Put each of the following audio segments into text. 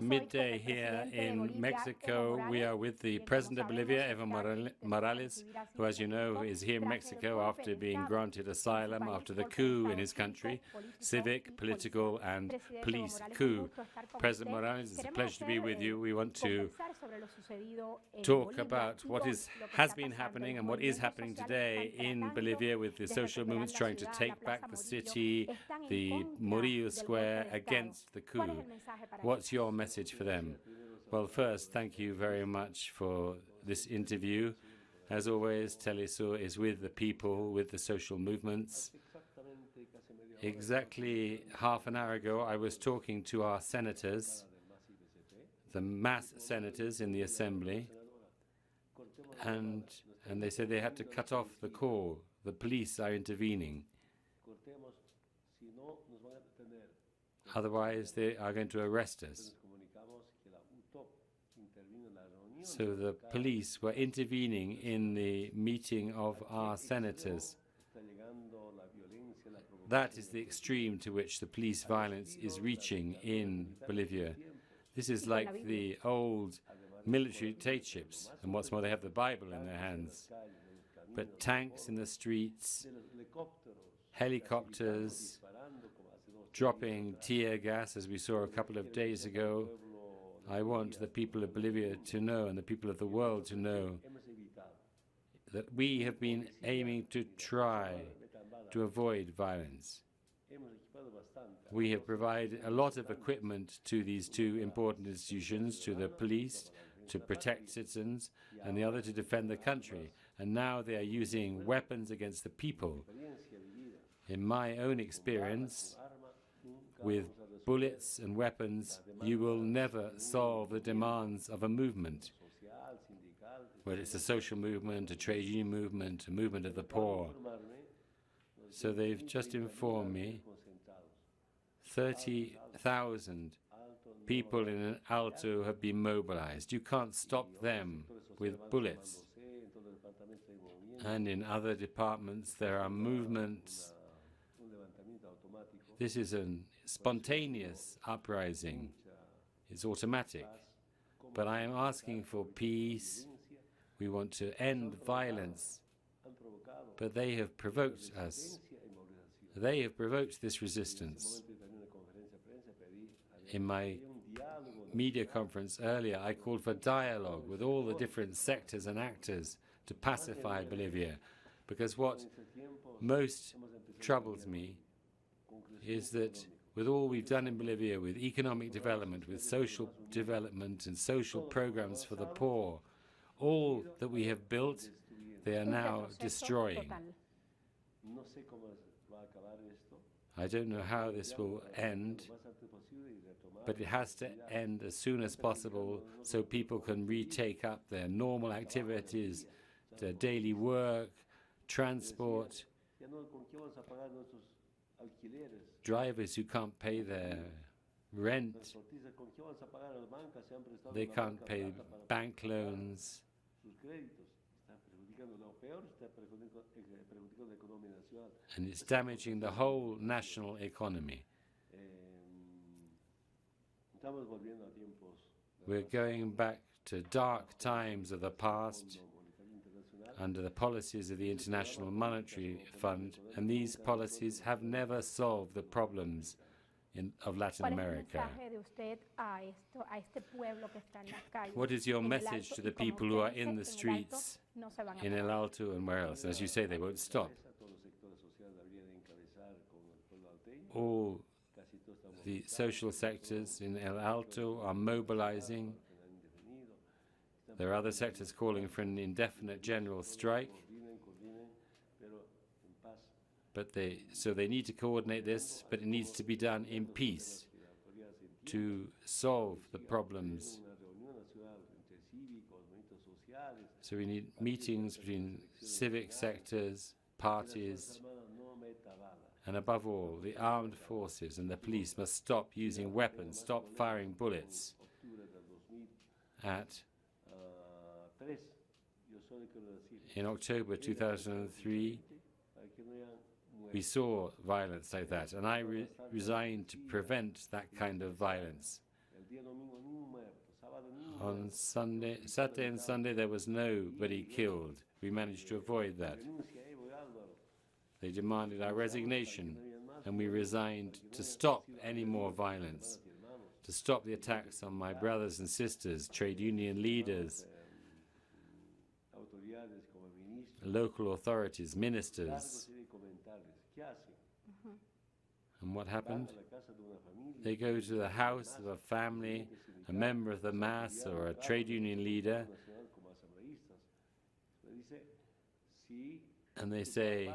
midday here in Mexico. We are with the President of Bolivia, Evo Morales, who, as you know, is here in Mexico after being granted asylum after the coup in his country, civic, political, and police coup. President Morales, it's a pleasure to be with you. We want to talk about what has been happening and what is happening today in Bolivia with the social movements trying to take back the city, the Murillo Square, against the coup. What's your message for them? Well, first, thank you very much for this interview. As always, Telesur is with the people, with the social movements. Exactly half an hour ago, I was talking to our senators, the mass senators in the assembly, and they said they had to cut off the call. The police are intervening. Otherwise, they are going to arrest us. So the police were intervening in the meeting of our senators. That is the extreme to which the police violence is reaching in Bolivia. This is like the old military dictatorships, and what's more, they have the Bible in their hands. But tanks in the streets, helicopters, dropping tear gas, as we saw a couple of days ago. I want the people of Bolivia to know, and the people of the world to know, that we have been aiming to try to avoid violence. We have provided a lot of equipment to these two important institutions, to the police, to protect citizens, and the other to defend the country. And now they are using weapons against the people. In my own experience, with bullets and weapons, you will never solve the demands of a movement. Whether it's a social movement, a trade union movement, a movement of the poor. So they've just informed me 30,000 people in an Alto have been mobilized. You can't stop them with bullets. And in other departments, there are movements. This is a spontaneous uprising. It's automatic. But I am asking for peace. We want to end violence. But they have provoked us. They have provoked this resistance. In my media conference earlier, I called for dialogue with all the different sectors and actors to pacify Bolivia. Because what most troubles me is that with all we've done in Bolivia, with economic development, with social development and social programs for the poor, all that we have built, they are now destroying. I don't know how this will end, but it has to end as soon as possible so people can retake up their normal activities, their daily work, transport, drivers who can't pay their rent, they can't pay bank loans. And it's damaging the whole national economy. We're going back to dark times of the past under the policies of the International Monetary Fund, and these policies have never solved the problems of Latin America. What is your message to the people who are in the streets in El Alto and where else? As you say, they won't stop. All the social sectors in El Alto are mobilizing. There are other sectors calling for an indefinite general strike. So they need to coordinate this, but it needs to be done in peace to solve the problems. So we need meetings between civic sectors, parties, and above all, the armed forces and the police must stop using weapons, stop firing bullets. In October 2003, we saw violence like that, and I resigned to prevent that kind of violence. On Saturday and Sunday, there was nobody killed. We managed to avoid that. They demanded our resignation, and we resigned to stop any more violence, to stop the attacks on my brothers and sisters, trade union leaders, local authorities, ministers. And what happened? They go to the house of a family, a member of the mass or a trade union leader, and they say,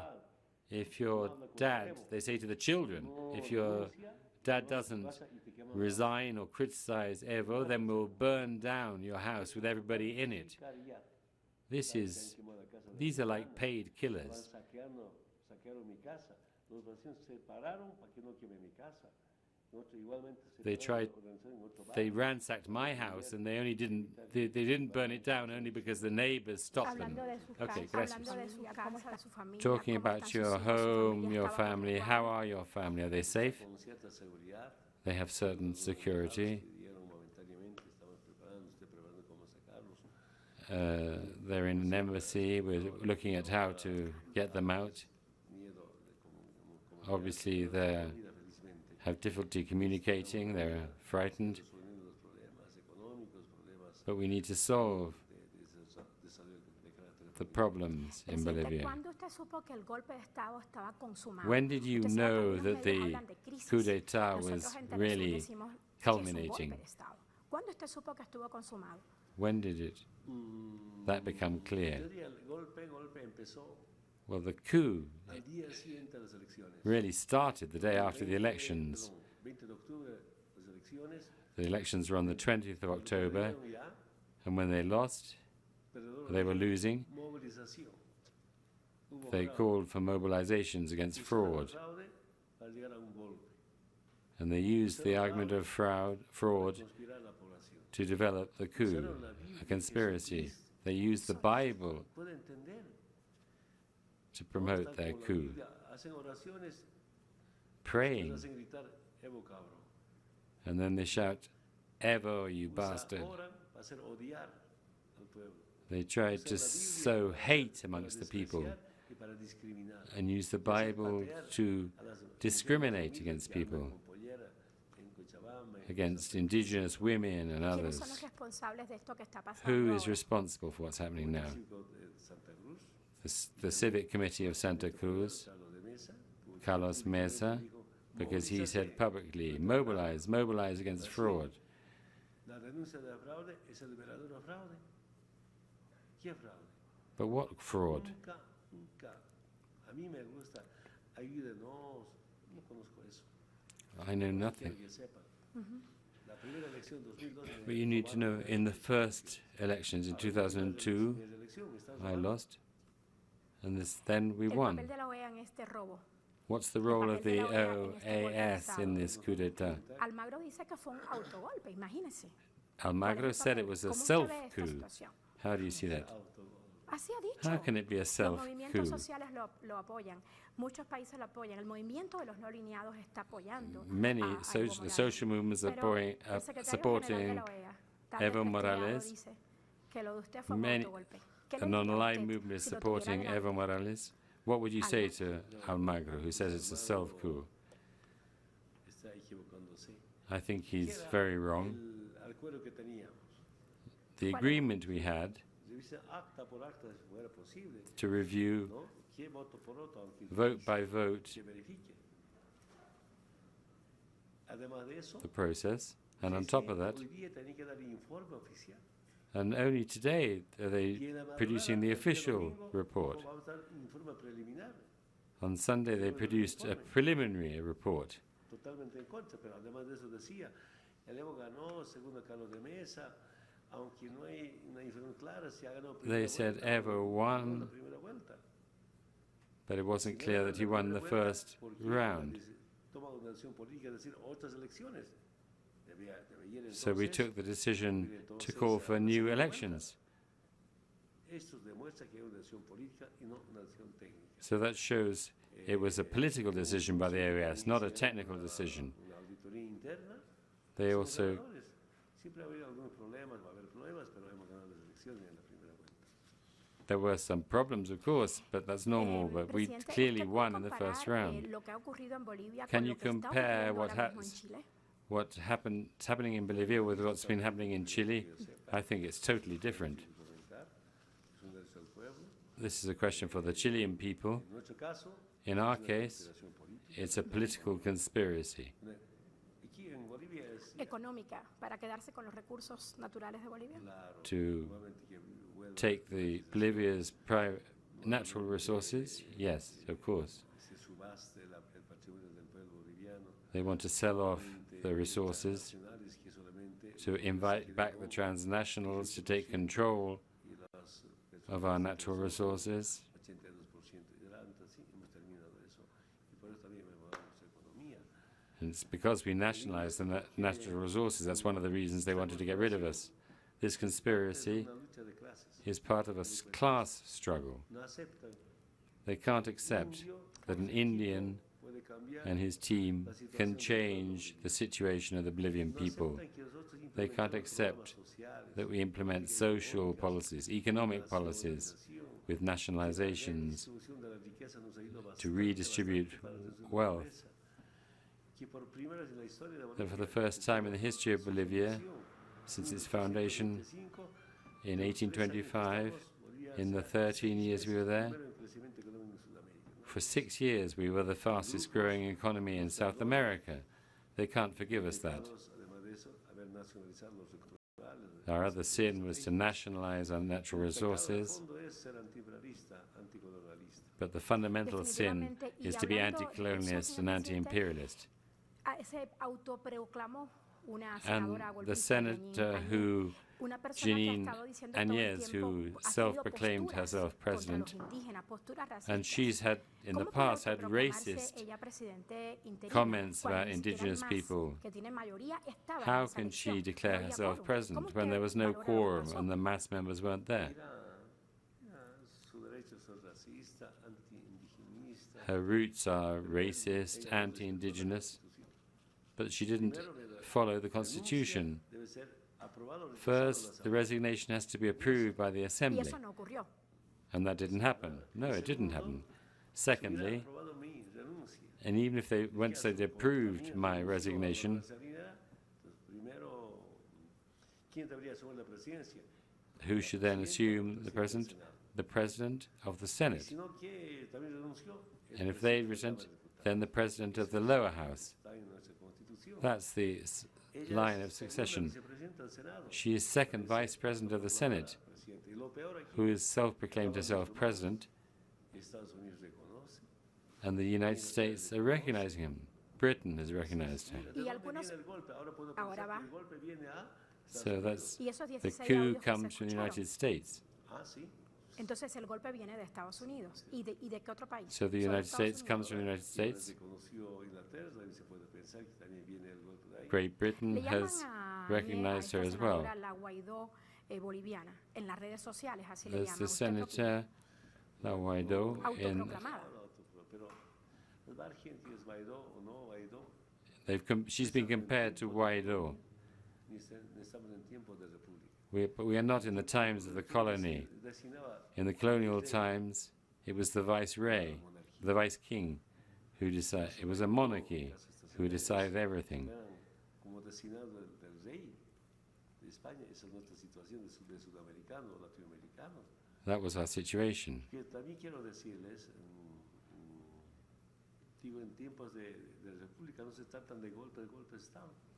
if your dad, they say to the children, if your dad doesn't resign or criticize Evo, then we'll burn down your house with everybody in it. These are like paid killers. They ransacked my house, and they didn't burn it down only because the neighbors stopped them. Okay, gracias. Talking about your home, your family, how are your family? Are they safe? They have certain security. They're in an embassy. We're looking at how to get them out. Obviously, they have difficulty communicating. They're frightened. But we need to solve the problems in Bolivia. When did you know that the coup d'etat was really culminating? When did that become clear? Well, the coup really started the day after the elections. The elections were on the 20th of October, and when they lost, they were losing, they called for mobilizations against fraud. And they used the argument of fraud to develop the coup, a conspiracy. They used the Bible to promote their coup, praying. And then they shout, Evo, you bastard. They tried to sow hate amongst the people and use the Bible to discriminate against people, against indigenous women and others. Who is responsible for what's happening now? The Civic Committee of Santa Cruz, Carlos Mesa, because he said publicly, mobilize against fraud. But what fraud? I know nothing. But you need to know, in the first elections in 2002, I lost, and then we won. What's the role of the OAS in this coup d'etat? Almagro said it was a self-coup. How do you see that? How can it be a self-coup? Many social movements are supporting Evo Morales. An online movement is supporting Evo Morales. What would you say to Almagro, who says it's a self-coup? I think he's very wrong. The agreement we had to review vote by vote the process, and on top of that, and only today are they producing the official report. On Sunday they produced a preliminary report. They said Evo won, but it wasn't clear that he won the first round. So we took the decision to call for new elections. So that shows it was a political decision by the OAS, not a technical decision. They also There were some problems, of course, but that's normal. But we clearly won in the first round. Can you compare what's happening in Bolivia with what's been happening in Chile? I think it's totally different. This is a question for the Chilean people. In our case, it's a political conspiracy. To take Bolivia's natural resources? Yes, of course. They want to sell off the resources, to invite back the transnationals to take control of our natural resources. And it's because we nationalized the natural resources, that's one of the reasons they wanted to get rid of us. This conspiracy is part of a class struggle. They can't accept that an Indian and his team can change the situation of the Bolivian people. They can't accept that we implement social policies, economic policies, with nationalizations to redistribute wealth. That for the first time in the history of Bolivia, since its foundation in 1825, in the 13 years we were there, for 6 years we were the fastest growing economy in South America. They can't forgive us that. Our other sin was to nationalize our natural resources, but the fundamental sin is to be anti-colonialist and anti-imperialist. And the senator Jeanine Áñez, who self-proclaimed herself president, and she's had, in the past, had racist comments about indigenous people. How can she declare herself president when there was no quorum and the mass members weren't there? Her roots are racist, anti-indigenous, but she didn't follow the Constitution. First, the resignation has to be approved by the Assembly, and that didn't happen. No, it didn't happen. Secondly, and even if they went to say they approved my resignation, who should then assume the president? The president of the Senate. And if they resent, then the president of the lower house. That's the line of succession. She is second vice president of the Senate, who is self-proclaimed herself president, and the United States are recognizing him. Britain has recognized him. So that's the coup comes from the United States. So the United States comes from the United States. Great Britain has recognized her as well. There's the Senator La Guaidó she's been compared to Guaidó. But we are not in the times of the colony. In the colonial times, it was the viceroy, the vice king, who decided. It was a monarchy who decided everything. That was our situation.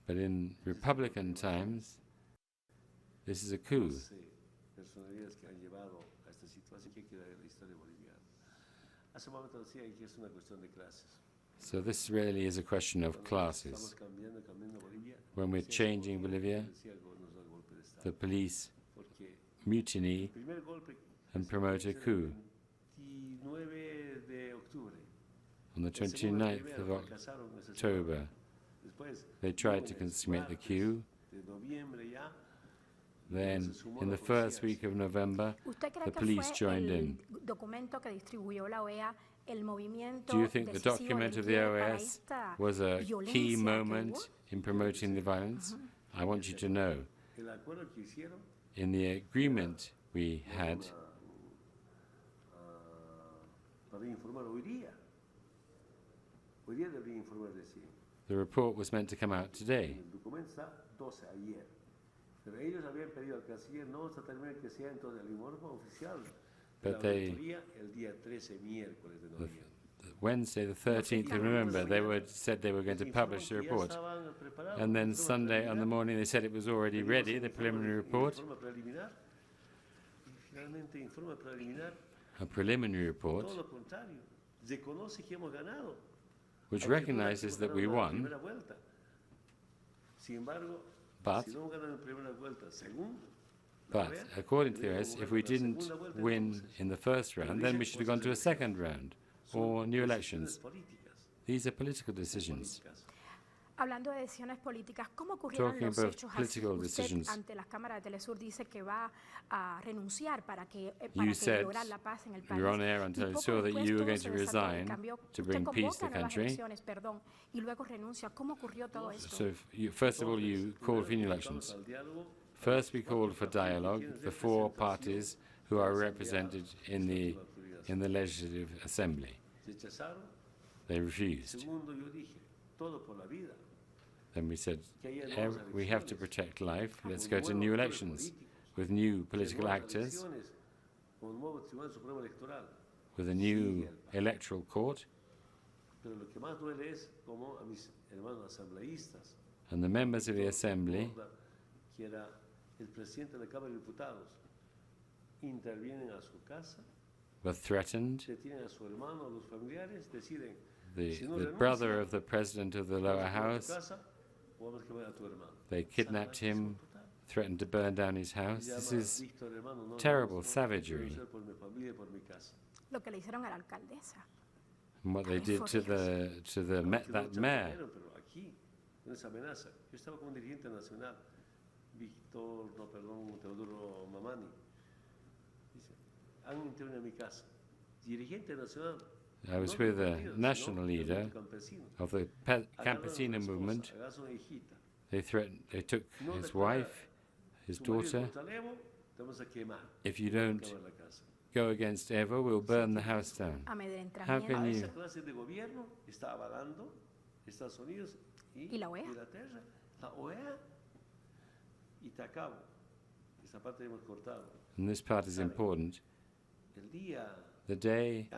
But in Republican times, this is a coup. So this really is a question of classes. When we're changing Bolivia, the police mutiny and promote a coup. On the 29th of October, they tried to consummate the coup. Then, in the first week of November, the police joined in. Do you think the document of the OAS was a key moment in promoting the violence? I want you to know. in the agreement we had, the report was meant to come out today. But Wednesday, the 13th of November, said they were going to publish the report. And then Sunday on the morning, they said it was already ready, the preliminary report. A preliminary report which recognizes that we won, but according to the US, if we didn't win in the first round, then we should have gone to a second round or new elections. These are political decisions. Hablando de decisiones políticas, ¿cómo ocurrieron los hechos así? Usted ante las cámaras de Telesur dice que va a renunciar para lograr la paz en el país. You were on air on Telesur that you were going to resign to bring peace to the country. Y luego renuncia. ¿Cómo ocurrió todo esto? So first of all, you called for new elections. First, we called for dialogue. The four parties who are represented in the Legislative Assembly. They refused. Then we said, we have to protect life. Let's go to new elections with new political actors, with a new electoral court. And the members of the Assembly were threatened. The brother of the president of the lower house, they kidnapped him, threatened to burn down his house. This is terrible savagery. And what they did to that mayor. I was with a national leader of the campesino movement. They took his wife, his daughter. If you don't go against Evo, we'll burn the house down. How can you? And this part is important. The day,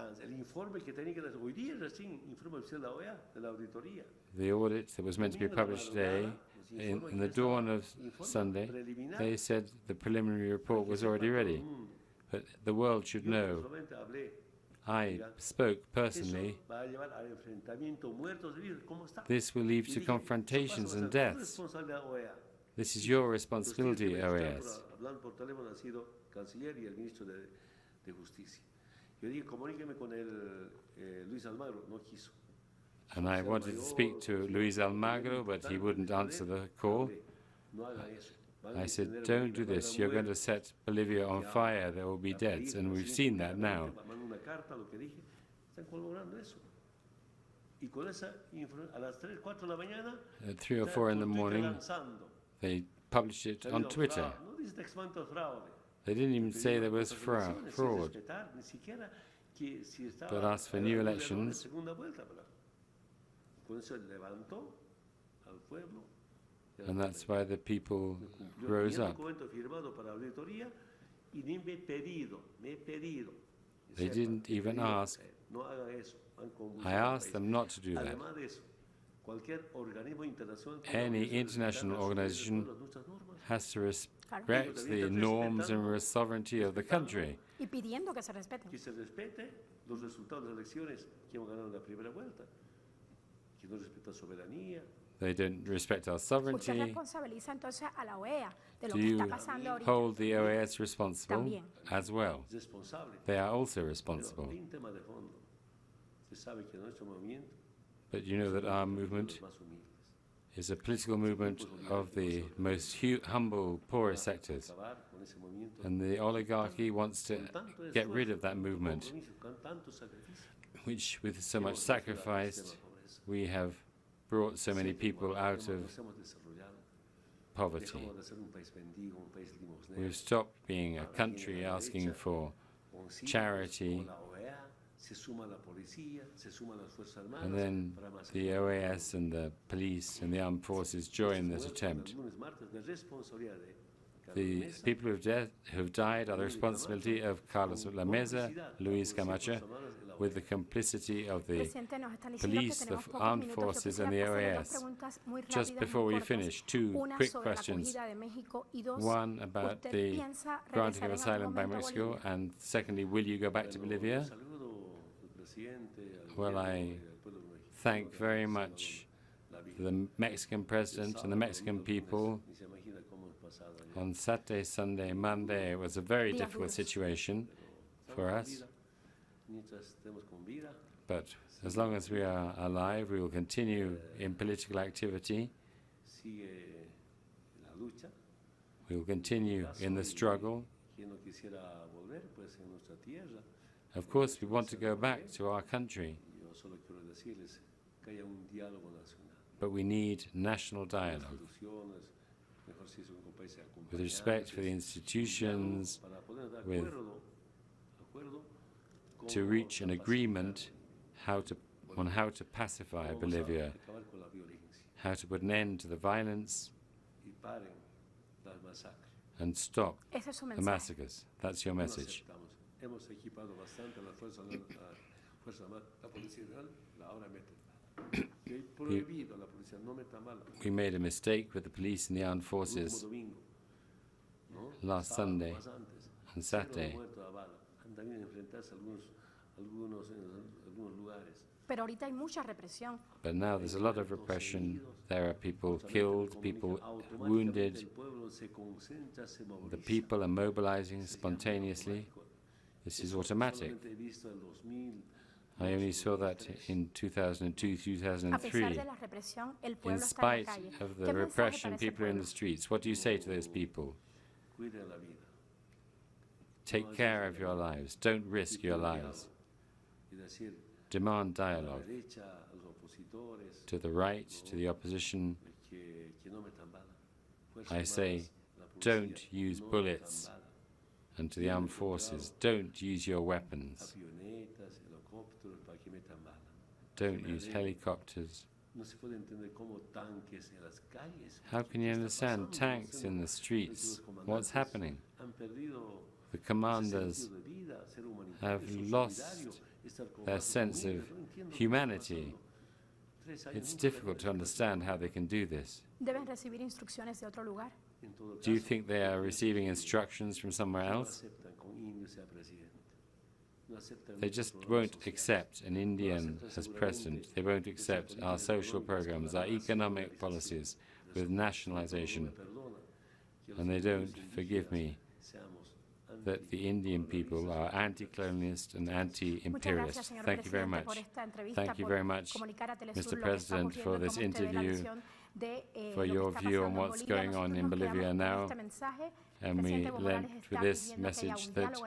the audit that was meant to be published today, in the dawn of Sunday, they said the preliminary report was already ready. But the world should know. I spoke personally. This will lead to confrontations and deaths. This is your responsibility, OAS. And I wanted to speak to Luis Almagro, but he wouldn't answer the call. I said, don't do this. You're going to set Bolivia on fire. There will be deaths. And we've seen that now. At 3 or 4 in the morning, they published it on Twitter. They didn't even say there was fraud, but asked for new elections. And that's why the people rose up. They didn't even ask. I asked them not to do that. Any international organization has to respect the norms and sovereignty of the country. They don't respect our sovereignty. Do you hold the OAS responsible as well? They are also responsible. But you know that our movement is a political movement of the most humble, poorest sectors. And the oligarchy wants to get rid of that movement, which, with so much sacrifice, we have brought so many people out of poverty. We've stopped being a country asking for charity, and then the OAS and the police and the armed forces join this attempt. The people who've died are the responsibility of Carlos La Mesa, Luis Camacho, with the complicity of the police, the armed forces, and the OAS. Just before we finish, two quick questions. One about the granting of asylum by Mexico, and secondly, will you go back to Bolivia? Well, I thank very much the Mexican president and the Mexican people. On Saturday, Sunday, Monday, it was a very difficult situation for us. But as long as we are alive, we will continue in political activity. We will continue in the struggle. Of course, we want to go back to our country, but we need national dialogue with respect for the institutions, to reach an agreement on how to pacify Bolivia, how to put an end to the violence and stop the massacres. That's your message. We made a mistake with the police and the armed forces last Sunday and Saturday. But now there's a lot of repression. There are people killed, people wounded. The people are mobilizing spontaneously. This is automatic. I only saw that in 2002, 2003. In spite of the repression, people are in the streets. What do you say to those people? Take care of your lives. Don't risk your lives. Demand dialogue to the right, to the opposition. I say, don't use bullets. And to the armed forces, don't use your weapons. Don't use helicopters. How can you understand tanks in the streets? What's happening? The commanders have lost their sense of humanity. It's difficult to understand how they can do this. Do you think they are receiving instructions from somewhere else? They just won't accept an Indian as president. They won't accept our social programs, our economic policies with nationalization. And they don't forgive me that the Indian people are anti-colonialist and anti-imperialist. Thank you very much. Thank you very much, Mr. President, for this interview, for your view on what's going on in Bolivia now. And we lent with this message that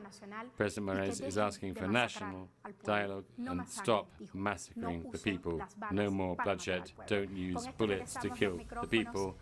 President Morales is asking for national dialogue and stop massacring the people. No more bloodshed. Don't use bullets to kill the people.